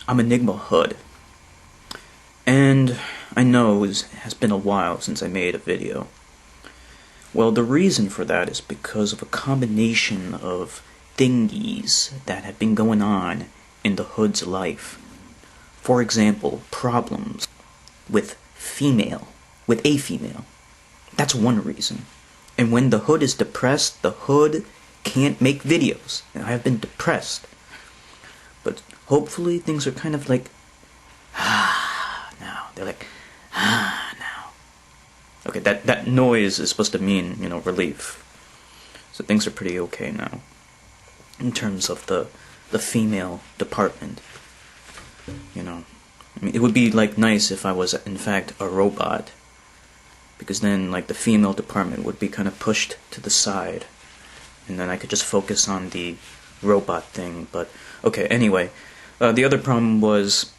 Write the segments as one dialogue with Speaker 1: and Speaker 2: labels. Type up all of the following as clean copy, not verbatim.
Speaker 1: I'm EnigmaHood, and I know it has been a while since I made a video. Well, the reason for that is because of a combination of thingies that have been going on in the Hood's life. For example, problems with a female. That's one reason. And when the Hood is depressed, the Hood can't make videos. And I have been depressed. But hopefully things are kind of like, now. They're like, now. Okay, that noise is supposed to mean, relief. So things are pretty okay now. In terms of the female department. I mean, it would be, nice if I was, in fact, a robot. Because then, the female department would be kind of pushed to the side. And then I could just focus on the robot thing. But, okay, anyway. The other problem was,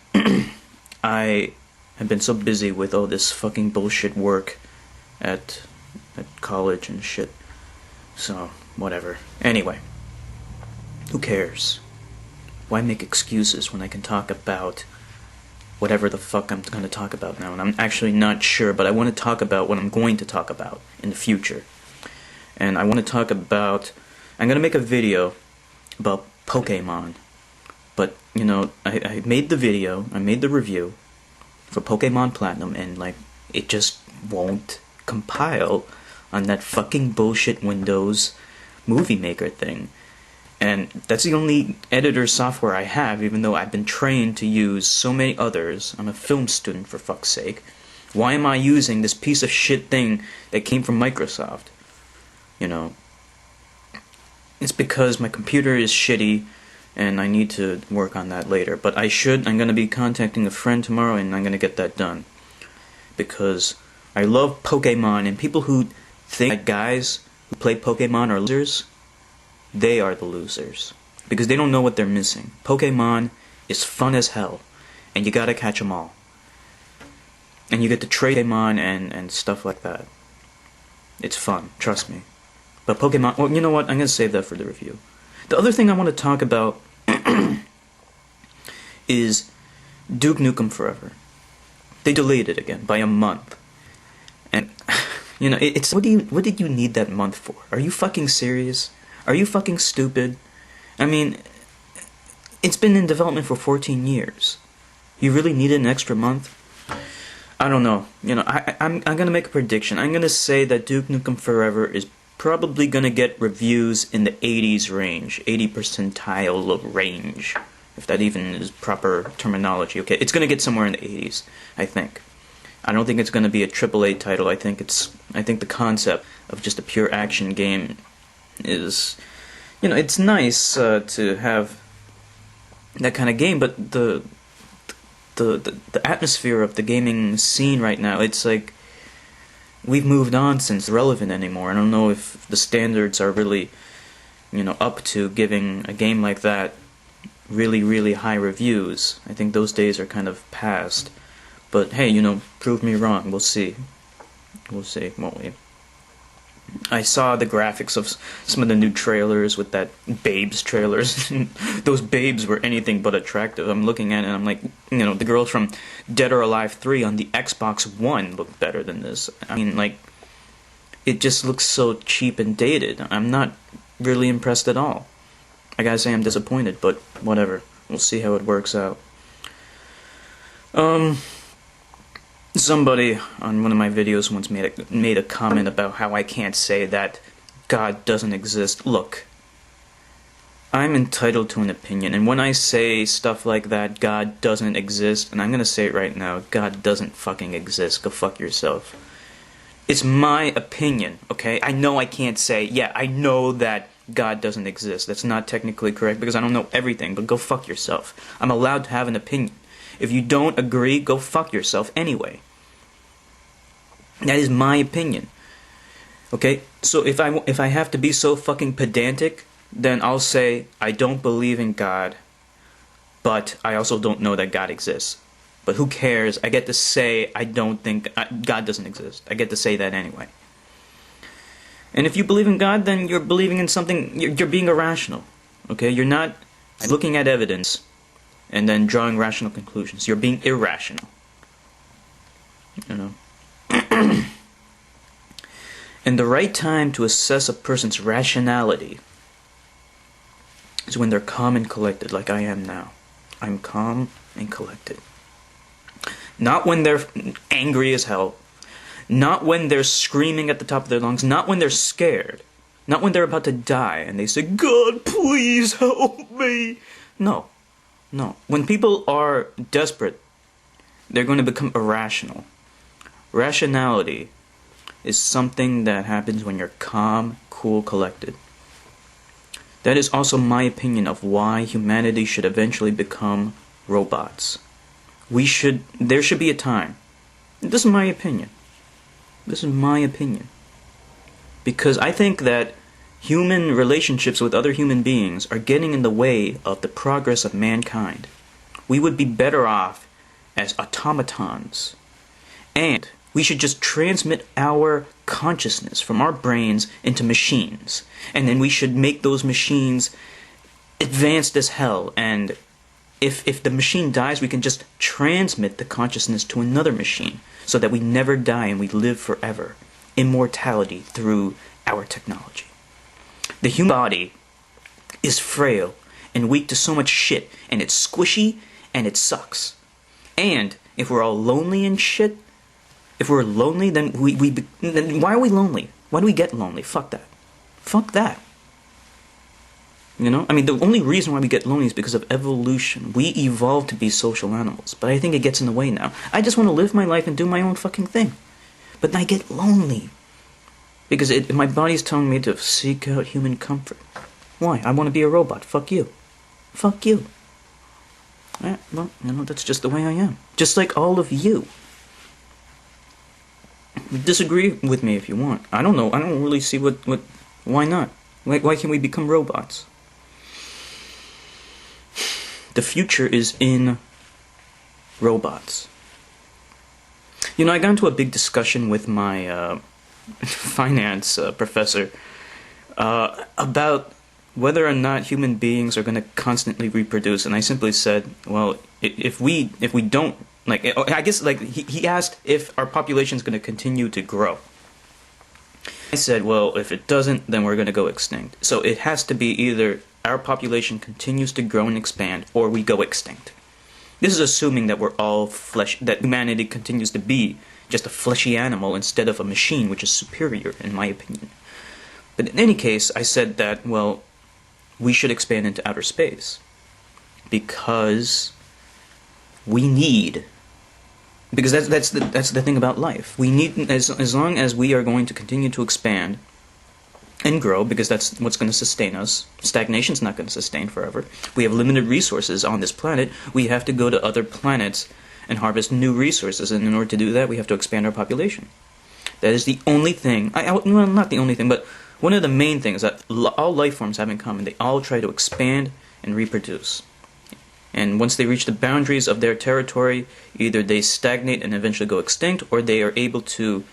Speaker 1: I have been so busy with all this fucking bullshit work at college and shit. So, whatever. Anyway. Who cares? Why make excuses when I can talk about whatever the fuck I'm going to talk about now? And I'm actually not sure, but I want to talk about what I'm going to talk about in the future. And I want to talk about... I'm going to make a video about Pokemon. But, I made the video, I made the review for Pokemon Platinum, and, it just won't compile on that fucking bullshit Windows Movie Maker thing. And that's the only editor software I have, even though I've been trained to use so many others. I'm a film student, for fuck's sake. Why am I using this piece of shit thing that came from Microsoft? It's because my computer is shitty, and I need to work on that later. But I'm going to be contacting a friend tomorrow, and I'm going to get that done. Because I love Pokemon, and people who think that guys who play Pokemon are losers, they are the losers. Because they don't know what they're missing. Pokemon is fun as hell, and you gotta catch them all. And you get to trade Pokemon and stuff like that. It's fun, trust me. But Pokemon, well, you know what, I'm gonna save that for the review. The other thing I want to talk about is Duke Nukem Forever. They delayed it again by a month. And, it's what did you need that month for? Are you fucking serious? Are you fucking stupid? I mean, it's been in development for 14 years. You really needed an extra month? I don't know. I'm gonna make a prediction. I'm gonna say that Duke Nukem Forever is probably gonna get reviews in the 80s range. 80 percentile range. If that even is proper terminology. Okay, it's gonna get somewhere in the 80s, I think. I don't think it's gonna be a AAA title. I think the concept of just a pure action game is, it's nice to have that kind of game, but the atmosphere of the gaming scene right now, it's like we've moved on since it's relevant anymore. I don't know if the standards are really, up to giving a game like that really, really high reviews. I think those days are kind of past. But hey, prove me wrong. We'll see. We'll see, won't we? I saw the graphics of some of the new trailers with that Babes trailers. Those Babes were anything but attractive. I'm looking at it and I'm like, the girls from Dead or Alive 3 on the Xbox One look better than this. I mean, it just looks so cheap and dated. I'm not really impressed at all. I gotta say I'm disappointed, but whatever. We'll see how it works out. Somebody on one of my videos once made a comment about how I can't say that God doesn't exist. Look, I'm entitled to an opinion, and when I say stuff like that, God doesn't exist, and I'm gonna say it right now, God doesn't fucking exist. Go fuck yourself. It's my opinion, okay? I know I can't say, yeah, I know that God doesn't exist. That's not technically correct because I don't know everything, but go fuck yourself. I'm allowed to have an opinion. If you don't agree, go fuck yourself anyway. That is my opinion. Okay? So if I have to be so fucking pedantic, then I'll say I don't believe in God, but I also don't know that God exists. But who cares? I get to say I don't think God doesn't exist. I get to say that anyway. And if you believe in God, then you're believing in something, you're being irrational. Okay? You're not looking at evidence and then drawing rational conclusions. You're being irrational. You know. And the right time to assess a person's rationality is when they're calm and collected, like I am now. I'm calm and collected. Not when they're angry as hell. Not when they're screaming at the top of their lungs. Not when they're scared. Not when they're about to die and they say, God, please help me. No. No. When people are desperate, they're going to become irrational. Rationality is something that happens when you're calm, cool, collected. That is also my opinion of why humanity should eventually become robots. There should be a time. This is my opinion. This is my opinion. Because I think that human relationships with other human beings are getting in the way of the progress of mankind. We would be better off as automatons. And we should just transmit our consciousness from our brains into machines. And then we should make those machines advanced as hell. And if the machine dies, we can just transmit the consciousness to another machine so that we never die and we live forever. Immortality through our technology. The human body is frail and weak to so much shit, and it's squishy and it sucks. And if we're all lonely and shit, if we're lonely, then then why are we lonely? Why do we get lonely? Fuck that. Fuck that. You know? I mean, the only reason why we get lonely is because of evolution. We evolved to be social animals, but I think it gets in the way now. I just want to live my life and do my own fucking thing. But then I get lonely. Because my body's telling me to seek out human comfort. Why? I want to be a robot. Fuck you. Fuck you. Yeah, well, you know, that's just the way I am. Just like all of you. Disagree with me if you want. I don't know. I don't really see why not? Why can't we become robots? The future is in robots. You know, I got into a big discussion with my finance professor about whether or not human beings are going to constantly reproduce, and I simply said, well, if we don't, like, I guess, like, he asked if our population is going to continue to grow. I said, well, if it doesn't, then we're going to go extinct. So it has to be either our population continues to grow and expand, or we go extinct. This is assuming that we're all flesh, that humanity continues to be just a fleshy animal instead of a machine, which is superior, in my opinion. But in any case, I said that, well, we should expand into outer space. Because we need... Because that's the thing about life. We need, as long as we are going to continue to expand and grow, because that's what's going to sustain us. Stagnation's not going to sustain forever. We have limited resources on this planet. We have to go to other planets and harvest new resources, and in order to do that, we have to expand our population. That is the only thing, well, not the only thing, but one of the main things that all life forms have in common. They all try to expand and reproduce. And once they reach the boundaries of their territory, either they stagnate and eventually go extinct, or they are able to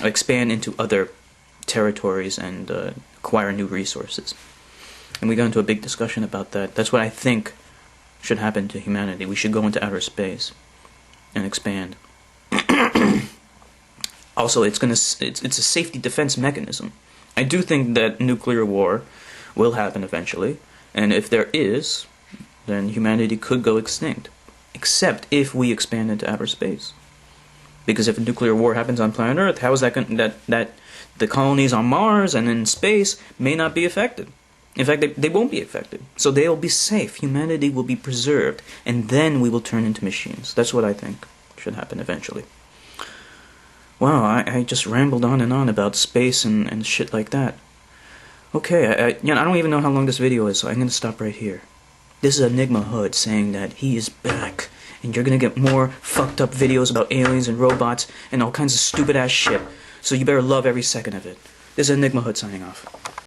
Speaker 1: expand into other territories and acquire new resources. And we got into a big discussion about that. That's what I think should happen to humanity. We should go into outer space and expand. Also, it's a safety defense mechanism. I do think that nuclear war will happen eventually. And if there is, then humanity could go extinct. Except if we expand into outer space. Because if a nuclear war happens on planet Earth, how is that going that the colonies on Mars and in space may not be affected? In fact, they won't be affected. So they'll be safe. Humanity will be preserved. And then we will turn into machines. That's what I think should happen eventually. Wow, I just rambled on and on about space and shit like that. Okay, I don't even know how long this video is, so I'm going to stop right here. This is EnigmaHood saying that he is back, and you're going to get more fucked up videos about aliens and robots and all kinds of stupid ass shit, so you better love every second of it. This is EnigmaHood signing off.